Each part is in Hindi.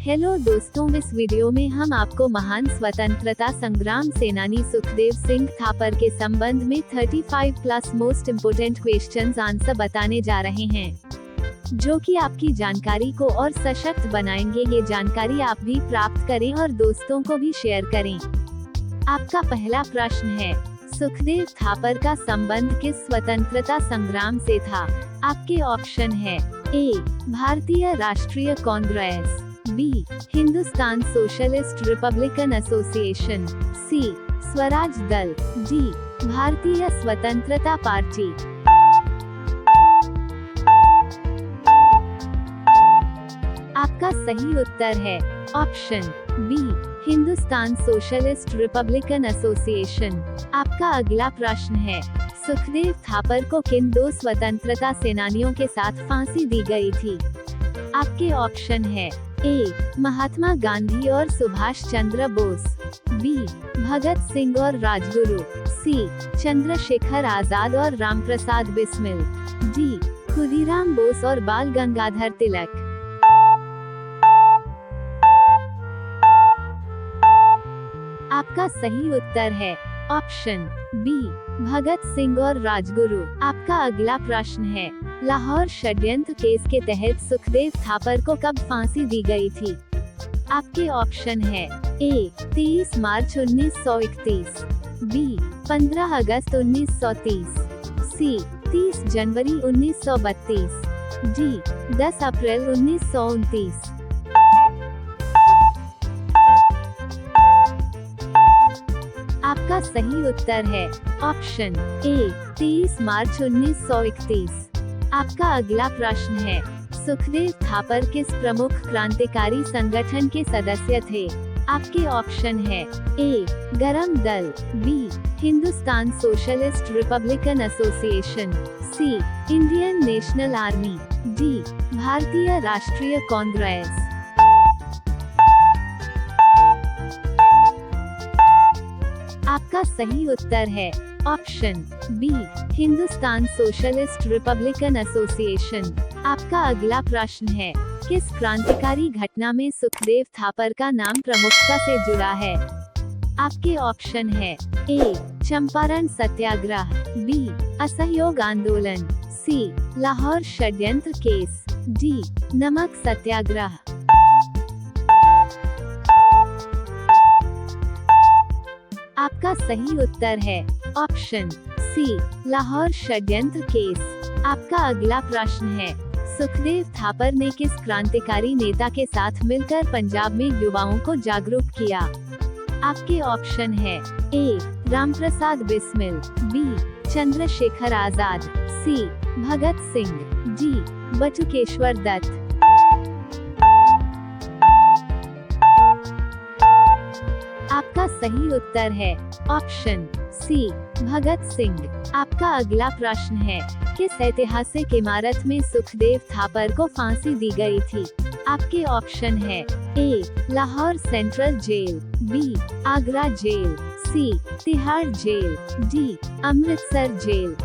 हेलो दोस्तों, इस वीडियो में हम आपको महान स्वतंत्रता संग्राम सेनानी सुखदेव सिंह थापर के संबंध में 35 plus most important questions answer बताने जा रहे हैं, जो कि आपकी जानकारी को और सशक्त बनाएंगे। ये जानकारी आप भी प्राप्त करें और दोस्तों को भी शेयर करें। आपका पहला प्रश्न है, सुखदेव थापर का संबंध किस स्वतंत्रता संग्राम से था? आपके ऑप्शन है A Bharatiya Rashtriya Congress, B Hindustan Socialist Republican Association, C Swaraj Dal, D Bharatiya Swatantrata party. आपका सही उत्तर है option B Hindustan Socialist Republican Association. आपका अगला प्रश्न है, सुखदेव थापर को किन दो स्वतंत्रता सेनानियों के साथ फांसी दी गई थी? आपके ऑप्शन है ए महात्मा गांधी और सुभाष चंद्र बोस, बी भगत सिंह और राजगुरु, सी चंद्रशेखर आजाद और रामप्रसाद बिस्मिल, डी खुदीराम बोस और बाल गंगाधर तिलक। आपका सही उत्तर है ऑप्शन बी भगत सिंह और राजगुरु। आपका अगला प्रश्न है, लाहौर षड्यंत्र केस के तहत सुखदेव थापर को कब फांसी दी गई थी? आपके ऑप्शन है ए 23 मार्च 1931, बी 15 अगस्त 1930, सी 30 जनवरी 1932, डी 10 अप्रैल 1929। आपका सही उत्तर है ऑप्शन ए 23 मार्च 1931। आपका अगला प्रश्न है, सुखदेव थापर किस प्रमुख क्रांतिकारी संगठन के सदस्य थे? आपके ऑप्शन है A Garam Dal, B Hindustan Socialist Republican Association, C Indian National Army, D Bharatiya Rashtriya Congress. आपका सही उत्तर है option B Hindustan Socialist Republican Association. आपका अगला प्रश्न है, किस क्रांतिकारी घटना में सुखदेव थापर का नाम प्रमुखता से जुड़ा है? आपके ऑप्शन है ए चंपारण सत्याग्रह, बी असहयोग आंदोलन, सी लाहौर षड्यंत्र केस, डी नमक सत्याग्रह। आपका सही उत्तर है ऑप्शन सी लाहौर षड्यंत्र केस। आपका अगला प्रश्न है, सुखदेव थापर ने किस क्रांतिकारी नेता के साथ मिलकर पंजाब में युवाओं को जागरूक किया? आपके ऑप्शन है ए रामप्रसाद बिस्मिल, बी चंद्रशेखर आजाद, सी भगत सिंह, डी बटुकेश्वर दत्त। आपका सही उत्तर है ऑप्शन सी भगत सिंह। आपका अगला प्रश्न है, किस ऐतिहासिक इमारत में सुखदेव थापर को फांसी दी गई थी? आपके ऑप्शन है A Lahore central jail, B Agra jail, C Tihar jail, D Amritsar jail.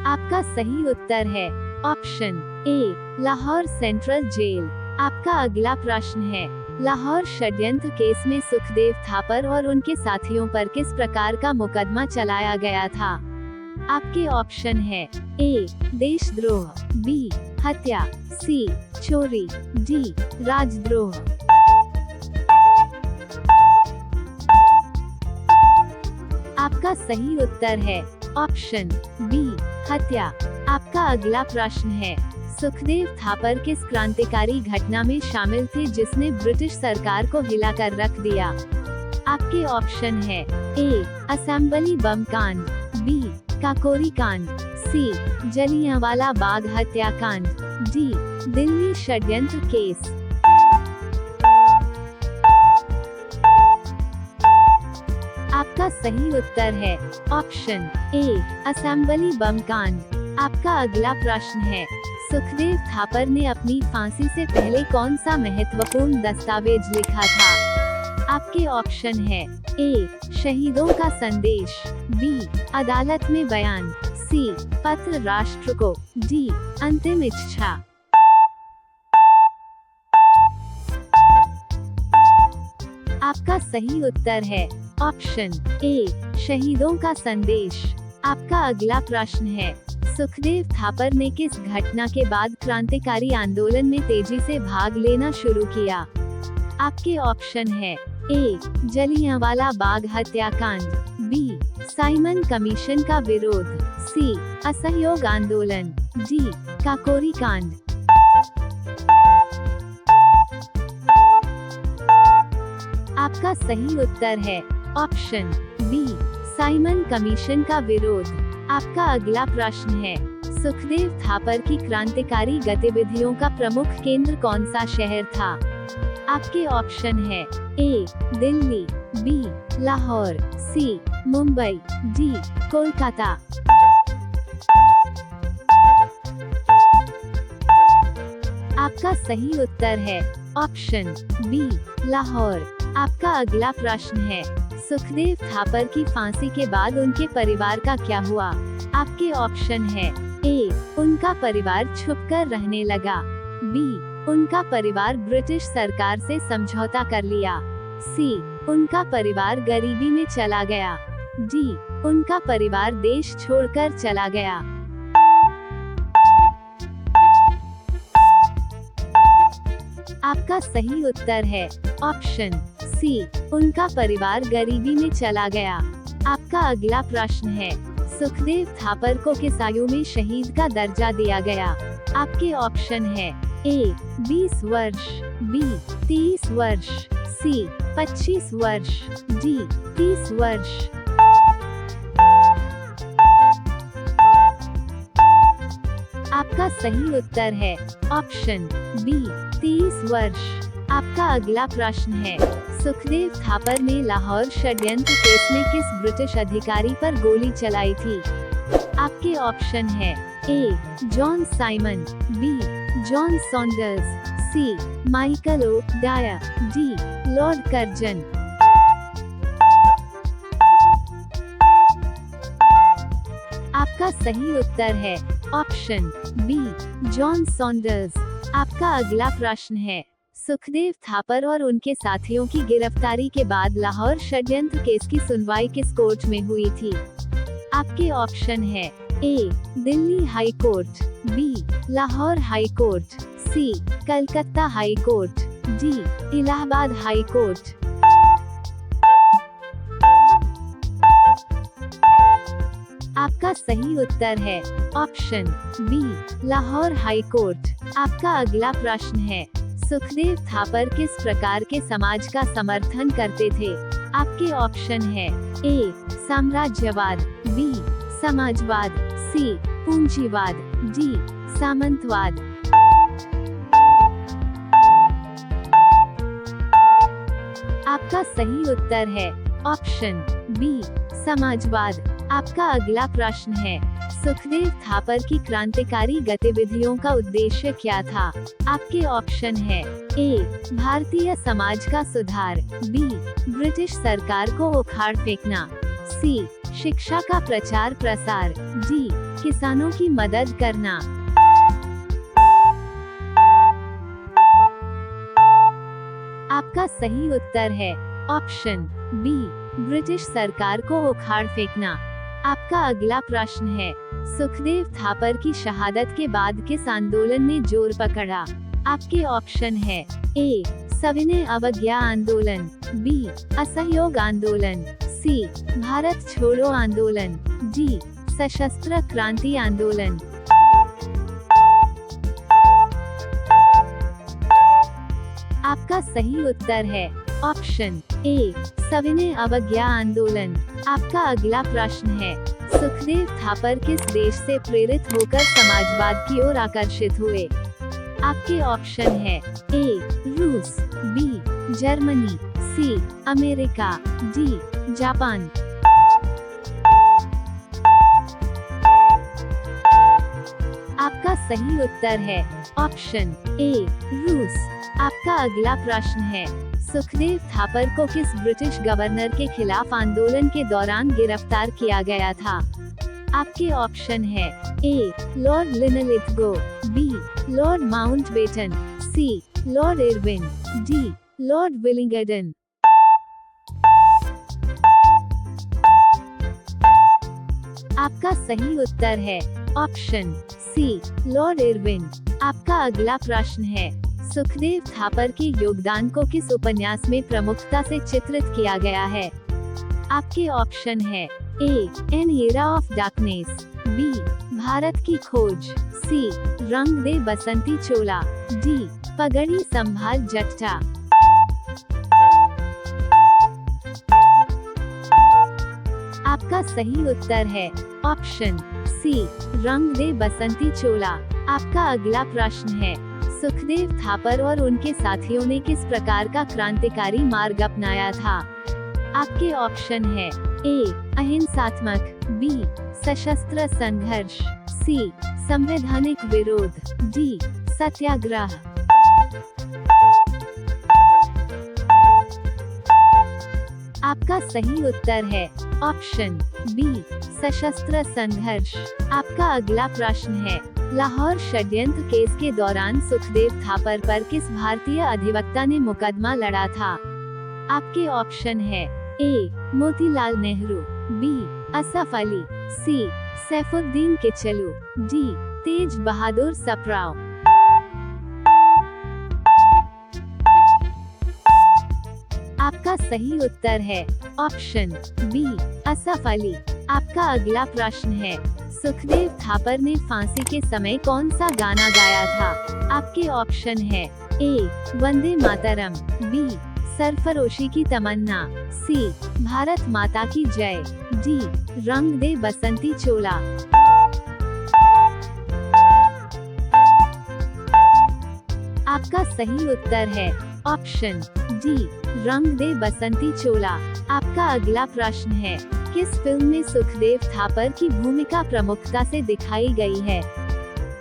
आपका सही उत्तर है option A Lahore central jail. आपका अगला प्रश्न है, लाहौर षड्यंत्र केस में सुखदेव थापर और उनके साथियों पर किस प्रकार का मुकदमा चलाया गया था? आपके ऑप्शन है ए देशद्रोह, बी हत्या, सी चोरी, डी राजद्रोह। आपका सही उत्तर है ऑप्शन बी हत्या। आपका अगला प्रश्न है, सुखदेव थापर किस क्रांतिकारी घटना में शामिल थे जिसने ब्रिटिश सरकार को हिलाकर रख दिया? आपके ऑप्शन है ए असेंबली बम कांड, बी काकोरी कांड, सी जलियांवाला बाग हत्याकांड, डी दिल्ली षड्यंत्र केस। आपका सही उत्तर है ऑप्शन ए असेंबली बम कांड। आपका अगला प्रश्न है, सुखदेव थापर ने अपनी फांसी से पहले कौन सा महत्वपूर्ण दस्तावेज लिखा था? आपके ऑप्शन है ए शहीदों का संदेश, बी अदालत में बयान, सी पत्र राष्ट्र को, डी अंतिम इच्छा। आपका सही उत्तर है ऑप्शन ए शहीदों का संदेश। आपका अगला प्रश्न है, सुखदेव थापर ने किस घटना के बाद क्रांतिकारी आंदोलन में तेजी से भाग लेना शुरू किया? आपके ऑप्शन है ए जलियांवाला बाग हत्याकांड, बी साइमन कमीशन का विरोध, सी असहयोग आंदोलन, डी काकोरी कांड। आपका सही उत्तर है ऑप्शन बी साइमन कमीशन का विरोध। आपका अगला प्रश्न है, सुखदेव थापर की क्रांतिकारी गतिविधियों का प्रमुख केंद्र कौन सा शहर था? आपके ऑप्शन है A Delhi, B Lahore, C Mumbai, D Kolkata. आपका सही उत्तर है ऑप्शन बी लाहौर। आपका अगला प्रश्न है, सुखदेव थापर की फांसी के बाद उनके परिवार का क्या हुआ? आपके ऑप्शन है ए उनका परिवार छुपकर रहने लगा, बी उनका परिवार ब्रिटिश सरकार से समझौता कर लिया, सी उनका परिवार गरीबी में चला गया, डी उनका परिवार देश छोड़कर चला गया। आपका सही उत्तर है ऑप्शन सी उनका परिवार गरीबी में चला गया। आपका अगला प्रश्न है, सुखदेव थापर को किस आयु में शहीद का दर्जा दिया गया? आपके ऑप्शन है ए 20 वर्ष, बी 30 वर्ष, सी 25 वर्ष, डी 30 वर्ष। आपका सही उत्तर है ऑप्शन बी 30 वर्ष। आपका अगला प्रश्न है, सुखदेव थापर ने लाहौर षड्यंत्र केस में किस ब्रिटिश अधिकारी पर गोली चलाई थी? आपके ऑप्शन है A John Simon, B John Saunders, C Michael O'Dwyer, D Lord Curzon. आपका सही उत्तर है ऑप्शन बी जॉन सॉन्डर्स। आपका अगला प्रश्न है, सुखदेव थापर और उनके साथियों की गिरफ्तारी के बाद लाहौर षड्यंत्र केस की सुनवाई किस कोर्ट में हुई थी? आपके ऑप्शन है A Delhi high court, B Lahore high court, C Calcutta high court, D Allahabad high court. आपका सही उत्तर है option B Lahore high court. आपका अगला प्रश्न है, सुखदेव थापर किस प्रकार के समाज का समर्थन करते थे? आपके ऑप्शन है ए साम्राज्यवाद, बी समाजवाद, सी पूंजीवाद, डी सामंतवाद। आपका सही उत्तर है ऑप्शन बी समाजवाद। आपका अगला प्रश्न है, सुखदेव थापर की क्रांतिकारी गतिविधियों का उद्देश्य क्या था? आपके ऑप्शन है ए भारतीय समाज का सुधार, बी ब्रिटिश सरकार को उखाड़ फेंकना, सी शिक्षा का प्रचार प्रसार, डी किसानों की मदद करना। आपका सही उत्तर है ऑप्शन बी ब्रिटिश सरकार को उखाड़ फेंकना। आपका अगला प्रश्न है, सुखदेव थापर की शहादत के बाद किस आंदोलन ने जोर पकड़ा? आपके ऑप्शन है ए सविनय अवज्ञा आंदोलन, बी असहयोग आंदोलन, सी भारत छोड़ो आंदोलन, डी सशस्त्र क्रांति आंदोलन। आपका सही उत्तर है ऑप्शन ए सविनय अवज्ञा आंदोलन। आपका अगला प्रश्न है, सुखदेव थापर किस देश से प्रेरित होकर समाजवाद की ओर आकर्षित हुए? आपके ऑप्शन है ए रूस, B Germany, C America, D Japan. आपका सही उत्तर है ऑप्शन ए रूस। आपका अगला प्रश्न है, सुखदेव थापर को किस ब्रिटिश गवर्नर के खिलाफ आंदोलन के दौरान गिरफ्तार किया गया था? आपके ऑप्शन है A lord Linlithgow, B lord Mountbatten, C lord Irwin, D lord Willingdon. आपका सही उत्तर है ऑप्शन सी लॉर्ड इरविन। आपका अगला प्रश्न है, सुखदेव थापर के योगदान को किस उपन्यास में प्रमुखता से चित्रित किया गया है? आपके ऑप्शन है A an era of darkness, B Bharat की खोज, सी रंग दे बसंती चोला, डी पगड़ी संभाल जट्टा। आपका सही उत्तर है ऑप्शन सी रंग दे बसंती चोला। आपका अगला प्रश्न है, सुखदेव थापर और उनके साथियों ने किस प्रकार का क्रांतिकारी मार्ग अपनाया था? आपके ऑप्शन है ए अहिंसात्मक, बी सशस्त्र संघर्ष, सी संवैधानिक विरोध, डी सत्याग्रह। आपका सही उत्तर है ऑप्शन बी सशस्त्र संघर्ष। आपका अगला प्रश्न है, लाहौर षड्यंत्र केस के दौरान सुखदेव थापर पर किस भारतीय अधिवक्ता ने मुकदमा लड़ा था? आपके ऑप्शन है ए मोतीलाल नेहरू, बी असफ अली, सी सैफुद्दीन किचलू, डी तेज बहादुर सप्राव। आपका सही उत्तर है ऑप्शन बी असफ अली। आपका अगला प्रश्न है, सुखदेव थापर ने फांसी के समय कौन सा गाना गाया था? आपके ऑप्शन है ए वंदे मातरम, बी सरफरोशी की तमन्ना, सी भारत माता की जय, डी रंग दे बसंती चोला। आपका सही उत्तर है ऑप्शन डी रंग दे बसंती चोला। आपका अगला प्रश्न है, किस फिल्म में सुखदेव थापर की भूमिका प्रमुखता से दिखाई गई है?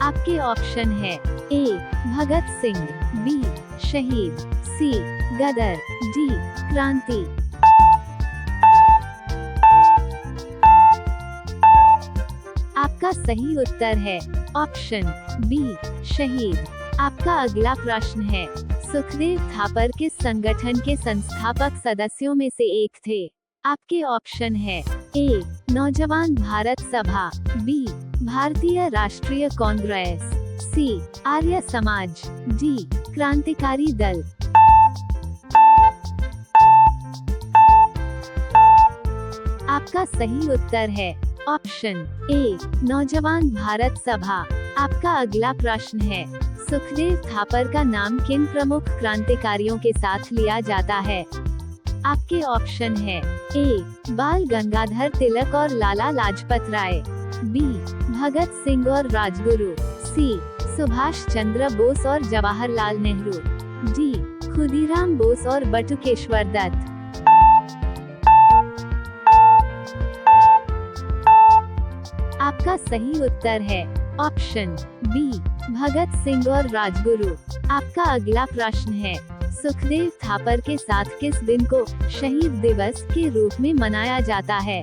आपके ऑप्शन है ए भगत सिंह, बी शहीद, सी गदर, डी क्रांति। आपका सही उत्तर है ऑप्शन बी शहीद। आपका अगला प्रश्न है, सुखदेव थापर किस संगठन के संस्थापक सदस्यों में से एक थे? आपके ऑप्शन है ए नौजवान भारत सभा, बी भारतीय राष्ट्रीय कांग्रेस, सी आर्य समाज, डी क्रांतिकारी दल। आपका सही उत्तर है ऑप्शन ए नौजवान भारत सभा। आपका अगला प्रश्न है, सुखदेव थापर का नाम किन प्रमुख क्रांतिकारियों के साथ लिया जाता है? आपके ऑप्शन है ए बाल गंगाधर तिलक और लाला लाजपत राय, बी भगत सिंह और राजगुरु, सी सुभाष चंद्र बोस और जवाहरलाल नेहरू, डी खुदीराम बोस और बटुकेश्वर दत्त। आपका सही उत्तर है ऑप्शन बी भगत सिंह और राजगुरु। आपका अगला प्रश्न है, सुखदेव थापर के साथ किस दिन को शहीद दिवस के रूप में मनाया जाता है?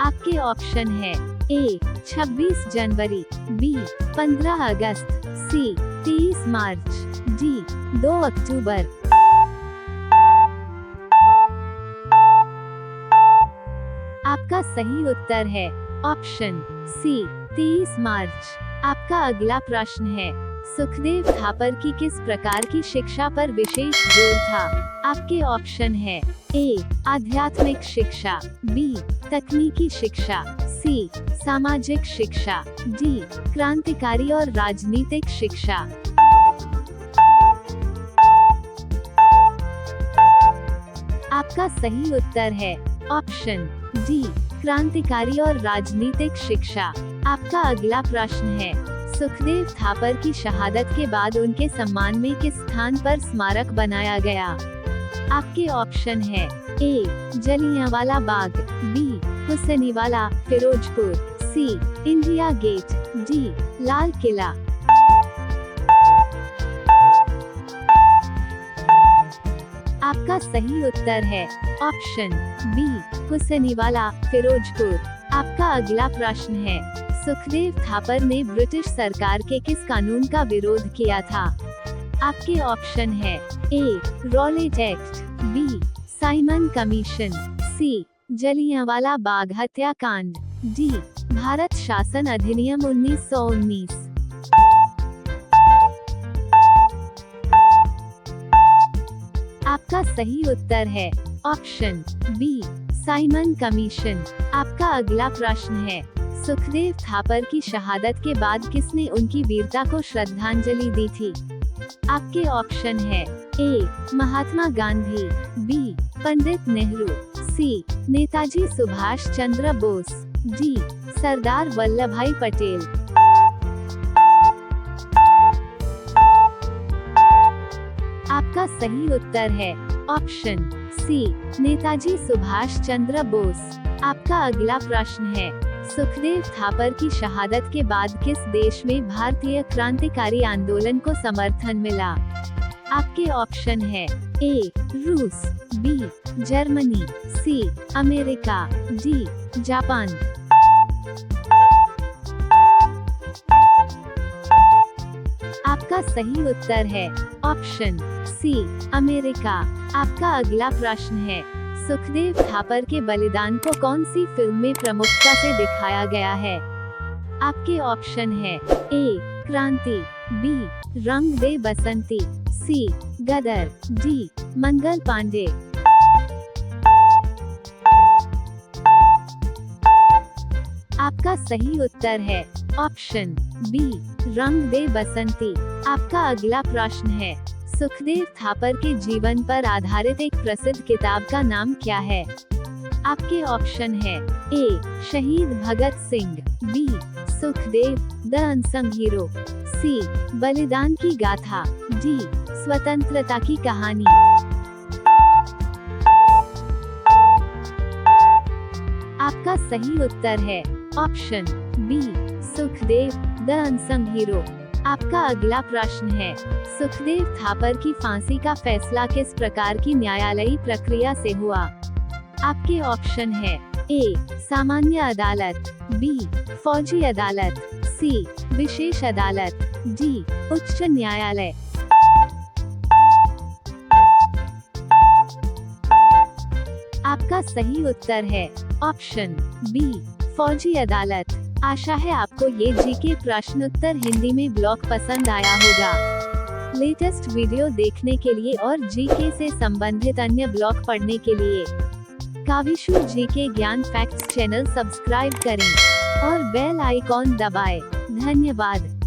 आपके ऑप्शन है ए 26 जनवरी, बी 15 अगस्त, सी 30 मार्च, डी 2 अक्टूबर। आपका सही उत्तर है ऑप्शन सी 30 मार्च। आपका अगला प्रश्न है, सुखदेव थापर की किस प्रकार की शिक्षा पर विशेष जोर था? आपके ऑप्शन है ए आध्यात्मिक शिक्षा, बी तकनीकी शिक्षा, सी सामाजिक शिक्षा, डी क्रांतिकारी और राजनीतिक शिक्षा। आपका सही उत्तर है ऑप्शन डी क्रांतिकारी और राजनीतिक शिक्षा। आपका अगला प्रश्न है, सुखदेव थापर की शहादत के बाद उनके सम्मान में किस स्थान पर स्मारक बनाया गया? आपके ऑप्शन है ए जलियांवाला बाग, बी हुसैनीवाला फिरोजपुर, सी India gate, D Lal Qila. आपका सही उत्तर है ऑप्शन बी हुसैनीवाला फिरोजपुर। आपका अगला प्रश्न है, सुखदेव थापर ने ब्रिटिश सरकार के किस कानून का विरोध किया था? आपके ऑप्शन है A Rowlatt act, B Simon commission, C Jallianwala Bagh हत्याकांड, डी भारत शासन अधिनियम 1919। आपका सही उत्तर है ऑप्शन बी साइमन कमीशन। आपका अगला प्रश्न है, सुखदेव थापर की शहादत के बाद किसने उनकी वीरता को श्रद्धांजलि दी थी? आपके ऑप्शन है ए महात्मा गांधी, बी पंडित नेहरू, सी नेताजी सुभाष चंद्र बोस, डी सरदार वल्लभ भाई पटेल। आपका सही उत्तर है ऑप्शन सी नेताजी सुभाष चंद्र बोस। आपका अगला प्रश्न है, सुखदेव थापर की शहादत के बाद किस देश में भारतीय क्रांतिकारी आंदोलन को समर्थन मिला? आपके ऑप्शन है ए रूस, B Germany, C America, D Japan. आपका सही उत्तर है ऑप्शन सी अमेरिका। आपका अगला प्रश्न है, सुखदेव थापर के बलिदान को कौन सी फिल्म में प्रमुखता से दिखाया गया है? आपके ऑप्शन है ए क्रांति, बी रंग दे बसंती, सी गदर, डी मंगल पांडे। आपका सही उत्तर है ऑप्शन बी रंग दे बसंती। आपका अगला प्रश्न है, सुखदेव थापर के जीवन पर आधारित एक प्रसिद्ध किताब का नाम क्या है? आपके ऑप्शन है A Shaheed Bhagat Singh, B Sukhdev the unsung hero, C बलिदान की गाथा, डी स्वतंत्रता की कहानी। आपका सही उत्तर है option B Sukhdev the unsung hero. आपका अगला प्रश्न है, सुखदेव थापर की फांसी का फैसला किस प्रकार की न्यायालयी प्रक्रिया से हुआ? आपके ऑप्शन है ए सामान्य अदालत, बी फौजी अदालत, सी विशेष अदालत, डी उच्च न्यायालय। आपका सही उत्तर है ऑप्शन बी फौजी अदालत। आशा है आपको ये जीके प्रश्न उत्तर हिंदी में ब्लॉग पसंद आया होगा। लेटेस्ट वीडियो देखने के लिए और जीके से संबंधित अन्य ब्लॉग पढ़ने के लिए काविशु जीके ज्ञान फैक्ट्स चैनल सब्सक्राइब करें और बेल आइकॉन दबाएं। धन्यवाद।